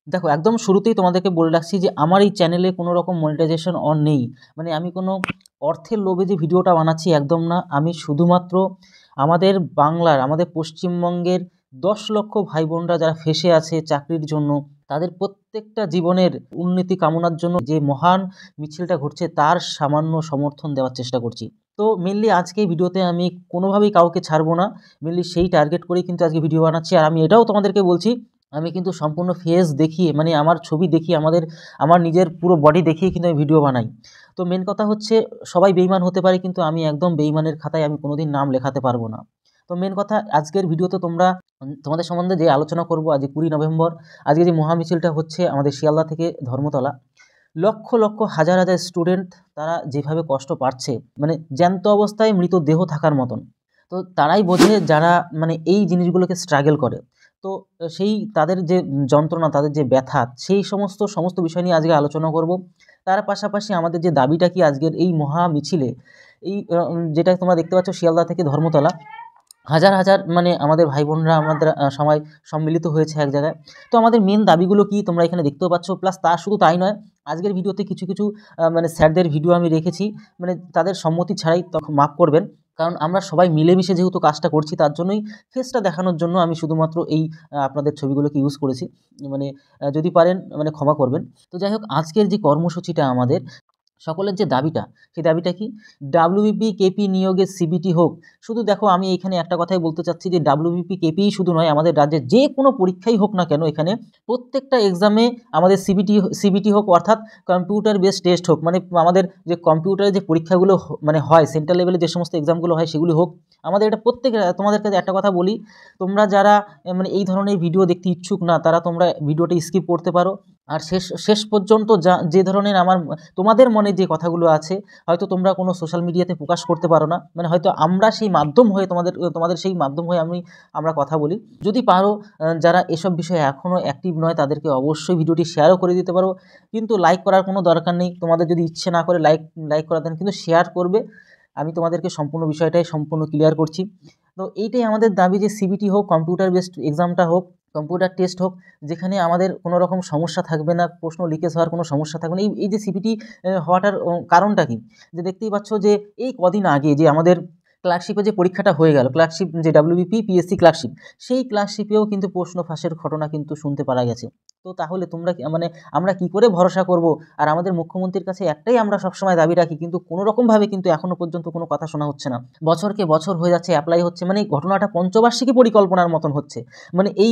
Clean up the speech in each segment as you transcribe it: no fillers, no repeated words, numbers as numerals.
দেখো একদম শুরুতেই তোমাদেরকে বলে রাখছি যে আমার এই চ্যানেলে কোনো রকম মনিটাইজেশন অন নেই। মানে আমি কোনো অর্থের লোভে যে ভিডিওটা বানাচ্ছি একদম না। আমি শুধুমাত্র আমাদের বাংলার, আমাদের পশ্চিমবঙ্গের ১০ লক্ষ ভাই বোনরা যারা ফেঁসে আছে চাকরির জন্য, তাদের প্রত্যেকটা জীবনের উন্নতি কামনার জন্য যে মহান মিছিলটা ঘটছে তার সামান্য সমর্থন দেওয়ার চেষ্টা করছি। তো মেনলি আজকে এই ভিডিওতে আমি কোনোভাবেই কাউকে ছাড়বো না, মেনলি সেই টার্গেট করেই কিন্তু আজকে ভিডিও বানাচ্ছি। আর আমি এটাও তোমাদেরকে বলছি, আমি কিন্তু সম্পূর্ণ ফেস দেখিয়ে, মানে আমার ছবি দেখিয়ে, আমার নিজের পুরো বডি দেখিয়ে কিন্তু আমি ভিডিও বানাই। তো মেন কথা হচ্ছে, সবাই বেইমান হতে পারে কিন্তু আমি একদম বেইমানের খাতায় আমি কোনোদিন নাম লেখাতে পারবো না। তো মেন কথা, আজকের ভিডিওতে তোমাদের সম্বন্ধে যে আলোচনা করব, আজ ২০ নভেম্বর, আজকে যে মহামিছিলটা হচ্ছে আমাদের শিয়ালদা থেকে ধর্মতলা, লক্ষ লক্ষ হাজার হাজার স্টুডেন্ট তারা যেভাবে কষ্ট পাচ্ছে, মানে জ্যান্ত অবস্থায় মৃতদেহ থাকার মতন। তো তারাই বোঝে যারা মানে এই জিনিসগুলোকে স্ট্রাগল করে। তো সেই তাদের যে যন্ত্রণা, তাদের যে ব্যথা, সেই সমস্ত বিষয় নিয়ে আজকে আলোচনা করব। তার পাশাপাশি আমাদের যে দাবিটা কি আজকের এই মহা মিছিলে, এই যেটা তোমরা দেখতে পাচ্ছ শিয়ালদা থেকে ধর্মতলা, হাজার হাজার মানে আমাদের ভাই বোনরা আমাদের সবাই সম্মিলিত হয়েছে এক জায়গায়। তো আমাদের মেন দাবিগুলো কি তোমরা এখানে দেখতেও পাচ্ছ। প্লাস শুধু তাই নয়, আজকের ভিডিওতে কিছু কিছু মানে স্যারদের ভিডিও আমি রেখেছি, মানে তাদের সম্মতি ছাড়াই, তখন মাফ করবেন, কারণ আমরা সবাই মিলেমিশে যেহেতু কাজটা করছি তার জন্যই ফেসটা দেখানোর জন্য আমি শুধুমাত্র এই আপনাদের ছবিগুলোকে ইউজ করেছি। মানে যদি পারেন মানে ক্ষমা করবেন। তো যাই হোক, আজকের যে কর্মসূচিটা আমাদের সকলের যে দাবিটা, সেই দাবিটা কি? ডাব্লিউবিপি কেপি নিয়োগের সিবিটি হোক। শুধু দেখো, আমি এখানে একটা কথাই বলতে চাচ্ছি যে ডাব্লিউবিপি কেপিই শুধু নয়, আমাদের রাজ্যে যে কোনো পরীক্ষাই হোক না কেন, এখানে প্রত্যেকটা এক্সামে আমাদের সিবিটি হোক, অর্থাৎ কম্পিউটার বেস টেস্ট হোক। মানে আমাদের যে কম্পিউটারের যে পরীক্ষাগুলো মানে হয়, সেন্ট্রাল লেভেলে যে সমস্ত এক্সামগুলো হয় সেগুলি হোক। আমাদের এটা প্রত্যেক, তোমাদের কাছে একটা কথা বলি, তোমরা যারা মানে এই ধরনের ভিডিও দেখতে ইচ্ছুক না, তারা তোমরা ভিডিওটা স্কিপ করতে পারো। আর শেষ পর্যন্ত যে ধরনের তোমাদের মনে যে কথাগুলো আছে, হয়তো তোমরা কোনো সোশ্যাল মিডিয়াতে প্রকাশ করতে পারো না, মানে হয়তো আমরা সেই মাধ্যম হয়ে তোমাদের সেই মাধ্যম হয়ে আমরা কথা বলি। যদি পারো, যারা এসব বিষয়ে এখনও অ্যাক্টিভ নয় তাদেরকে অবশ্যই ভিডিওটি শেয়ারও করে দিতে পারো। কিন্তু লাইক করার কোনো দরকার নেই, তোমাদের যদি ইচ্ছে না করে লাইক করা দেন, কিন্তু শেয়ার করবে। আমি তোমাদেরকে সম্পূর্ণ বিষয়টাই সম্পূর্ণ ক্লিয়ার করছি। তো এইটাই আমাদের দাবি যে সিবিটি হোক, কম্পিউটার বেসড এক্সামটা হোক, কম্পিউটার টেস্ট হোক, যেখানে আমাদের কোনো রকম সমস্যা থাকবে না, প্রশ্ন লিকেজ হওয়ার কোনো সমস্যা থাকবে না। এই যে সিবিটি হওয়াটার কারণটা কি, যে দেখতেই পাচ্ছ যে এই কদিন আগে যে আমাদের ক্লার্কশিপে যে পরীক্ষাটা হয়ে গেল, ক্লার্কশিপ যে ডাব্লিউবিপি পিএসসি ক্লার্কশিপ, সেই ক্লার্কশিপেও কিন্তু প্রশ্ন ফাঁসের ঘটনা কিন্তু শুনতে পারা গেছে। তো তাহলে তোমরা মানে আমরা কি করে ভরসা করব? আর আমাদের মুখ্যমন্ত্রীর কাছে একটাই আমরা সবসময় দাবি রাখি, কিন্তু কোনো রকমভাবে কিন্তু এখনও পর্যন্ত কোনো কথা শোনা হচ্ছে না। বছরকে বছর হয়ে যাচ্ছে, অ্যাপ্লাই হচ্ছে, মানে ঘটনাটা পঞ্চবার্ষিকী পরিকল্পনার মতন হচ্ছে। মানে এই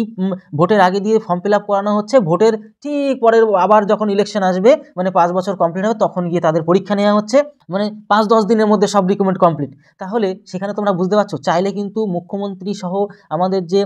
ভোটের আগে দিয়ে ফর্ম ফিল আপ করানো হচ্ছে, ভোটের ঠিক পরের আবার যখন ইলেকশন আসবে, মানে 5 বছর কমপ্লিট হবে, তখন গিয়ে তাদের পরীক্ষা নেওয়া হচ্ছে, মানে 5-10 দিনের মধ্যে সব রিক্রুটমেন্ট কমপ্লিট। তাহলে সেখানে তোমরা বুঝতে পারছো, চাইলে কিন্তু মুখ্যমন্ত্রী সহ আমাদের যে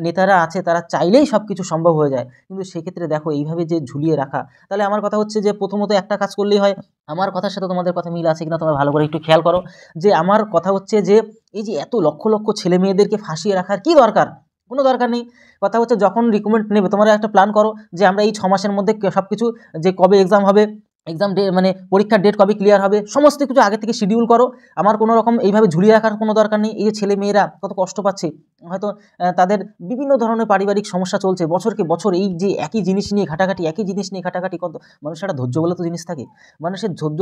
নেতারা আছে তারা চাইলেই সব কিছু সম্ভব হয়ে যায়। কিন্তু সেক্ষেত্রে দেখো এইভাবে যে ঝুলিয়ে রাখা, তাহলে আমার কথা হচ্ছে যে প্রথমত একটা কাজ করলেই হয়। আমার কথার সাথে তোমাদের কথা মিল আছে কিনা তোমরা ভালো করে একটু খেয়াল করো। যে আমার কথা হচ্ছে যে এই যে এত লক্ষ লক্ষ ছেলে মেয়েদেরকে ফাঁসিয়ে রাখার কি দরকার? কোনো দরকার নেই। কথা হচ্ছে যখন রিক্রুটমেন্ট নেবে তোমরা একটা প্ল্যান করো যে আমরা এই 6 মাসের মধ্যে সব কিছু, যে কবে এক্সাম হবে, এক্সাম ডে মানে পরীক্ষার ডেট কবে ক্লিয়ার হবে, সমস্ত কিছু আগে থেকে শিডিউল করো। আমার কোনো রকম এইভাবে ঝুলিয়ে রাখার কোনো দরকার নেই। এই যে ছেলে মেয়েরা কত কষ্ট পাচ্ছে, হয়তো তাদের বিভিন্ন ধরনের পারিবারিক সমস্যা চলছে, বছরকে বছর এই যে একই জিনিস নিয়ে ঘাটাঘাটি, কত মানুষের একটা ধৈর্য বলে তো জিনিস থাকে। মানুষের ধৈর্য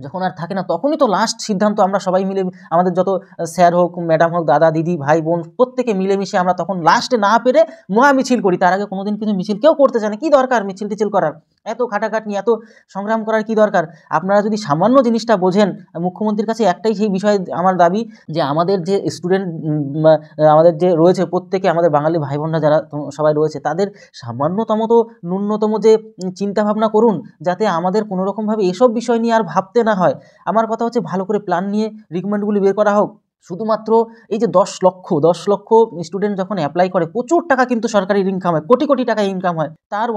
যখন আর থাকে না, তখনই তো লাস্ট সিদ্ধান্ত আমরা সবাই মিলে, আমাদের যত স্যার হোক, ম্যাডাম হোক, দাদা দিদি ভাই বোন, প্রত্যেকে মিলেমিশে আমরা তখন লাস্টে না পেরে মহা মিছিল করি। তার আগে কোনোদিন কিন্তু মিছিল কেউ করতে চায় না। কী দরকার মিছিল টিছিল করার? এত খাটাখাটনি, এত সংগ্রাম করার কি দরকার? আপনারা যদি সামান্য জিনিসটা বোঝেন, মুখ্যমন্ত্রীর কাছে একটাই সেই বিষয়ে আমার দাবি, যে আমাদের যে স্টুডেন্ট আমাদের যে রয়েছে, প্রত্যেকে আমাদের বাঙালি ভাই বোনরা যারা সবাই রয়েছে, তাদের সামান্যতম তো ন্যূনতম যে চিন্তাভাবনা করুন, যাতে আমাদের কোনো রকমভাবে এসব বিষয় নিয়ে আর ভাবতে না হয়। আমার কথা হচ্ছে ভালো করে প্ল্যান নিয়ে রিকমেন্ডগুলি বের করা হোক। শুধুমাত্র এই যে 10 লক্ষ স্টুডেন্ট যখন অ্যাপ্লাই করে, প্রচুর টাকা কিন্তু সরকারি ইনকাম হয়, কোটি কোটি টাকা ইনকাম হয়। তার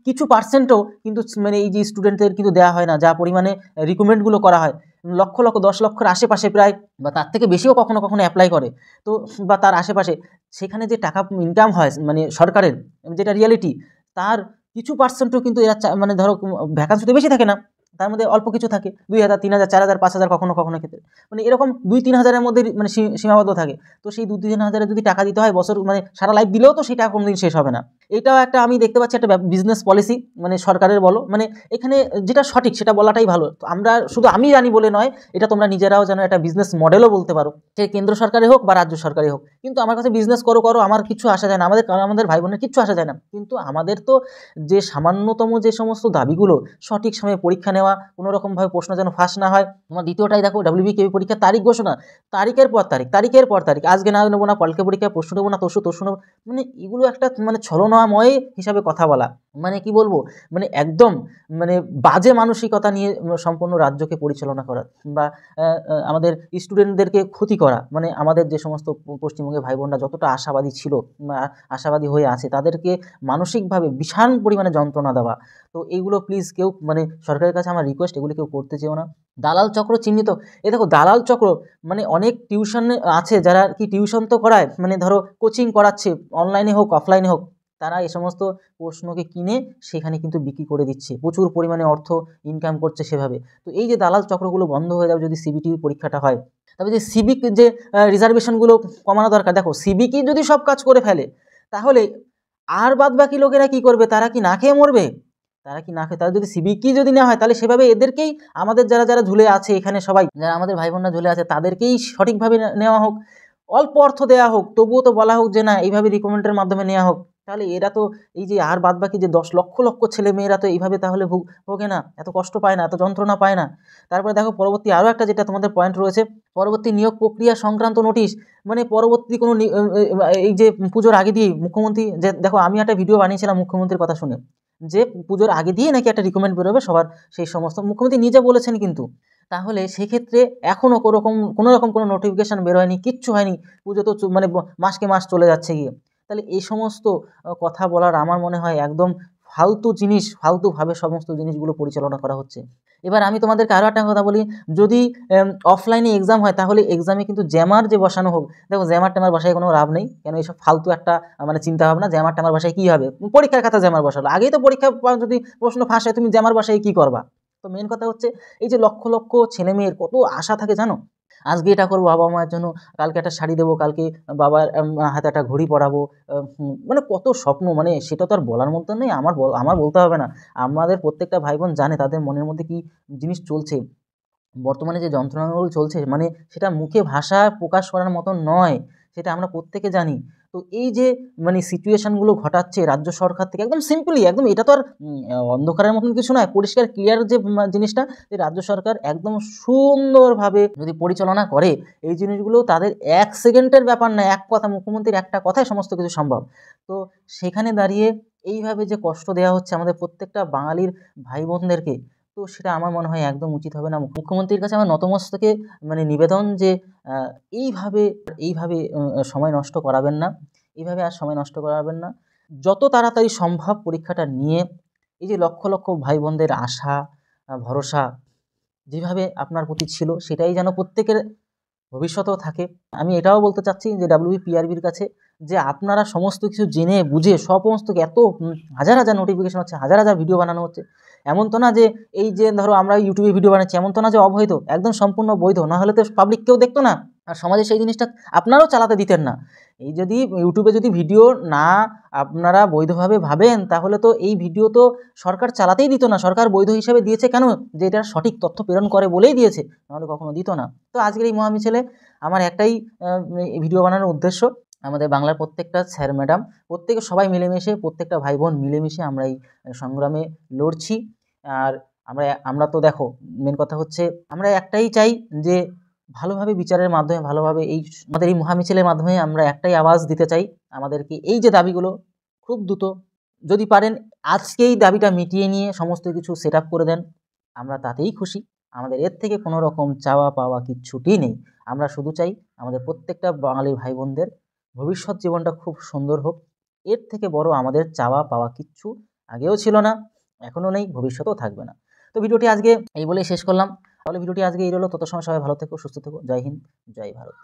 কিছু পার্সেন্টও কিন্তু মানে এই যে স্টুডেন্টদের কিন্তু দেওয়া হয় না, যা পরিমাণে রিক্রুটমেন্টগুলো করা হয়। লক্ষ লক্ষ 10 লক্ষের আশেপাশে প্রায়, বা তার থেকে বেশিও কখনো কখনো অ্যাপ্লাই করে। তো বা তার আশেপাশে সেখানে যে টাকা ইনকাম হয় মানে সরকারের, যেটা রিয়ালিটি, তার কিছু পার্সেন্টও কিন্তু এরা মানে ধরো ভ্যাকান্সি তো বেশি থাকে না, তার মধ্যে অল্প কিছু থাকে 2,000, 3,000, 4,000, 5,000 কখনো কখনো ক্ষেত্রে, মানে এরকম 2-3 হাজারের মধ্যে মানে সীমাবদ্ধ থাকে। তো সেই 2-3 হাজারে যদি টাকা দিতে হয় বছর মানে সারা লাইফ দিলেও তো সেই টাকা কোনোদিন শেষ হবে না। এটাও একটা আমি দেখতে পাচ্ছি একটা বিজনেস পলিসি, মানে সরকারের বলো, মানে এখানে যেটা সঠিক সেটা বলাটাই ভালো। তো আমরা শুধু আমি জানি বলে নয়, এটা তোমরা নিজেরাও যেন একটা বিজনেস মডেলও বলতে পারো, সে কেন্দ্র সরকারে হোক বা রাজ্য সরকারে হোক। কিন্তু আমার কাছে বিজনেস করো আমার কিছু আসা যায় না, আমাদের ভাই বোনের কিচ্ছু আসা যায় না, কিন্তু আমাদের তো যে সামান্যতম যে সমস্ত দাবিগুলো, সঠিক সময়ে পরীক্ষা নেওয়া, কোনো রকমভাবে প্রশ্ন যেন ফাঁস না হয়। তোমার দ্বিতীয়টাই দেখো, WBKB পরীক্ষার তারিখ ঘোষণা, তারিখের পর তারিখ, আজকে না নেবো না, কালকে পরীক্ষা, পরশু নেবো না, তরশু নেবো, মানে এগুলো একটা মানে ছলনাময় হিসাবে কথা বলা, মানে কি বলবো, মানে একদম মানে বাজে মানসিকতা নিয়ে সম্পূর্ণ রাজ্যকে পরিচালনা করা, বা আমাদের স্টুডেন্টদেরকে ক্ষতি করা। মানে আমাদের যে সমস্ত পশ্চিমবঙ্গের ভাই বোনরা যতটা আশাবাদী ছিল বা আশাবাদী হয়ে আছে, তাদেরকে মানসিকভাবে বিশাল পরিমাণে যন্ত্রণা দেওয়া। তো এইগুলো প্লিজ কেউ, মানে সরকারের কাছে আমার রিকোয়েস্ট, এগুলো কেউ করতে চেও না। দালাল চক্র চিহ্নিত, দেখো দালাল চক্র মানে অনেক টিউশন আছে যারা কি টিউশন তো করায়, মানে ধরো কোচিং করাচ্ছে, অনলাইনে হোক অফলাইনে হোক, তারা এই সমস্ত প্রশ্নকে কিনে সেখানে কিন্তু বিক্রি করে দিচ্ছে, প্রচুর পরিমাণে অর্থ ইনকাম করছে সেভাবে। তো এই যে দালাল চক্রগুলো বন্ধ হয়ে যাবে যদি সিবিটি পরীক্ষাটা হয়। তবে যে সিভিক যে রিজার্ভেশনগুলো কমানো দরকার, দেখো সিভিকই যদি সব কাজ করে ফেলে, তাহলে আর বাদ বাকি লোকেরা কি করবে? তারা কি না খেয়ে মরবে? তারা যদি সিভিকই যদি না হয়, তাহলে সেভাবে এদেরকেই, আমাদের যারা যারা ঝুলে আছে এখানে, সবাই যারা আমাদের ভাই বোনরা ঝুলে আছে, তাদেরকেই সঠিকভাবে নেওয়া হোক, অল্প অর্থ দেওয়া হোক, তবুও তো বলা হোক যে না এইভাবে রিকমেন্ডের মাধ্যমে নেওয়া হোক। তাহলে এরা তো এই যে আর বাদ বাকি যে 10 লক্ষ লক্ষ ছেলে মেয়েরা তো এইভাবে তাহলে ভোগে না, এত কষ্ট পায় না, এত যন্ত্রণা পায় না। তারপরে দেখো পরবর্তী আরও একটা যেটা তোমাদের পয়েন্ট রয়েছে, পরবর্তী নিয়োগ প্রক্রিয়া সংক্রান্ত নোটিশ, মানে পরবর্তী কোনো এই যে পুজোর আগে দিয়ে মুখ্যমন্ত্রী, যে দেখো আমি একটা ভিডিও বানিয়েছিলাম মুখ্যমন্ত্রীর কথা শুনে, যে পুজোর আগে দিয়ে নাকি একটা রিকমেন্ড বেরোবে সবার, সেই সমস্ত মুখ্যমন্ত্রী নিজে বলেছেন কিন্তু। তাহলে সেক্ষেত্রে এখনও কোনো রকম কোনো নোটিফিকেশান বেরোয়নি, কিচ্ছু হয়নি, পুজো তো মানে মাসকে মাস চলে যাচ্ছে গিয়ে। তাহলে এই সমস্ত কথা বলার আমার মনে হয় একদম ফালতুভাবে সমস্ত জিনিসগুলো পরিচালনা করা হচ্ছে। এবার আমি তোমাদেরকে আরও একটা কথা বলি, যদি অফলাইনে এক্সাম হয়, তাহলে এক্সামে কিন্তু জ্যামার যে বসানো হোক, দেখো জ্যামার ট্যামার বসায় কোনো লাভ নেই, কেন এইসব ফালতু একটা মানে চিন্তা ভাবনা, জ্যামার ট্যামার বসায় কী হবে? পরীক্ষার খাতা জ্যামার বসালো, আগেই তো পরীক্ষা যদি প্রশ্ন ফাঁস হয়, তুমি জ্যামার বসায় কী করবা? তো মেন কথা হচ্ছে, এই যে লক্ষ লক্ষ ছেলেমেয়ের কত আশা থাকে জানো, আজকে এটা করবো বাবা মায়ের জন্য, কালকে একটা শাড়ি দেবো, কালকে বাবার হাতে একটা ঘড়ি পরাবো, মানে কত স্বপ্ন, মানে সেটা তো আর বলার মতো নেই, আমার বলতে হবে না। আমাদের প্রত্যেকটা ভাই বোন জানে তাদের মনের মধ্যে কী জিনিস চলছে, বর্তমানে যে যন্ত্রণাগুলো চলছে, মানে সেটা মুখে ভাষা প্রকাশ করার মতো নয়, সেটা আমরা প্রত্যেকে জানি। তো এই যে মানে সিচুয়েশানগুলো ঘটাচ্ছে রাজ্য সরকার থেকে, একদম সিম্পলি, একদম এটা তো আর অন্ধকারের মতন কিছু নয়, পরিষ্কার ক্লিয়ার যে জিনিসটা, যে রাজ্য সরকার একদম সুন্দরভাবে যদি পরিচালনা করে এই জিনিসগুলো, তাদের 1 সেকেন্ডের ব্যাপার না, এক কথা, মুখ্যমন্ত্রীর একটা কথায় সমস্ত কিছু সম্ভব। তো সেখানে দাঁড়িয়ে এইভাবে যে কষ্ট দেওয়া হচ্ছে আমাদের প্রত্যেকটা বাঙালির ভাই বোনদেরকে, তো সেটা আমার মনে হয় একদম উচিত হবে না। মুখ্যমন্ত্রীর কাছে আমার নতমস্তকে মানে নিবেদন যে এইভাবে সময় নষ্ট করাবেন না, এইভাবে আর সময় নষ্ট করাবেন না। যত তাড়াতাড়ি সম্ভব পরীক্ষাটা নিয়ে, এই যে লক্ষ লক্ষ ভাই বোনদের আশা ভরসা যেভাবে আপনার প্রতি ছিল, সেটাই যেন প্রত্যেকের ভবিষ্যতেও থাকে। আমি এটাও বলতে চাচ্ছি যে WBPRBর কাছে, যে আপনারা সমস্ত কিছু জেনে বুঝে সমস্ত এত হাজার হাজার নোটিফিকেশন হচ্ছে, হাজার হাজার ভিডিও বানানো হচ্ছে, এমন তো না যে এই যে ধরো আমরা ইউটিউবে ভিডিও বানাচ্ছি, এমন তো না যে অবৈধ, একদম সম্পূর্ণ বৈধ, না হলে তো পাবলিক কেউ দেখতো না, আর সমাজে সেই জিনিসটা আপনারাও চালাতে দিতেন না। এই যদি ইউটিউবে যদি ভিডিও না আপনারা বৈধভাবে ভাবেন, তাহলে তো এই ভিডিও তো সরকার চালাতেই দিত না। সরকার বৈধ হিসাবে দিয়েছে কেন? যে এটা সঠিক তথ্য প্রেরণ করে বলেই দিয়েছে, নাহলে কখনো দিত না। তো আজকের এই মহামিছিলে আমার একটাই ভিডিও বানানোর উদ্দেশ্য, আমাদের বাংলার প্রত্যেকটা স্যার ম্যাডাম প্রত্যেকে সবাই মিলেমিশে, প্রত্যেকটা ভাই বোন মিলেমিশে আমরা এই সংগ্রামে লড়ছি। আর আমরা তো দেখো মেন কথা হচ্ছে, আমরা একটাই চাই যে ভালোভাবে বিচারের মাধ্যমে, ভালোভাবে আমাদের এই মহামিছিলের মাধ্যমে আমরা একটাই আওয়াজ দিতে চাই, আমাদেরকে এই যে দাবিগুলো খুব দ্রুত যদি পারেন আজকেই দাবিটা মিটিয়ে নিয়ে সমস্ত কিছু সেট আপ করে দেন, আমরা তাতেই খুশি। আমাদের এর থেকে কোনো রকম চাওয়া পাওয়া কিচ্ছুটি নেই। আমরা শুধু চাই আমাদের প্রত্যেকটা বাঙালি ভাই বোনদের ভবিষ্যৎ জীবনটা খুব সুন্দর হোক। এর থেকে বড় আমাদের চাওয়া পাওয়া কিচ্ছু আগেও ছিল না, এখনও নেই, ভবিষ্যতেও থাকবে না। তো ভিডিওটি আজকে এই বলেই শেষ করলাম। তাহলে ভিডিওটি আজকে এই রইল। তত সময় সবাই ভালো থেকো, সুস্থ থেকো। জয় হিন্দ, জয় ভারত।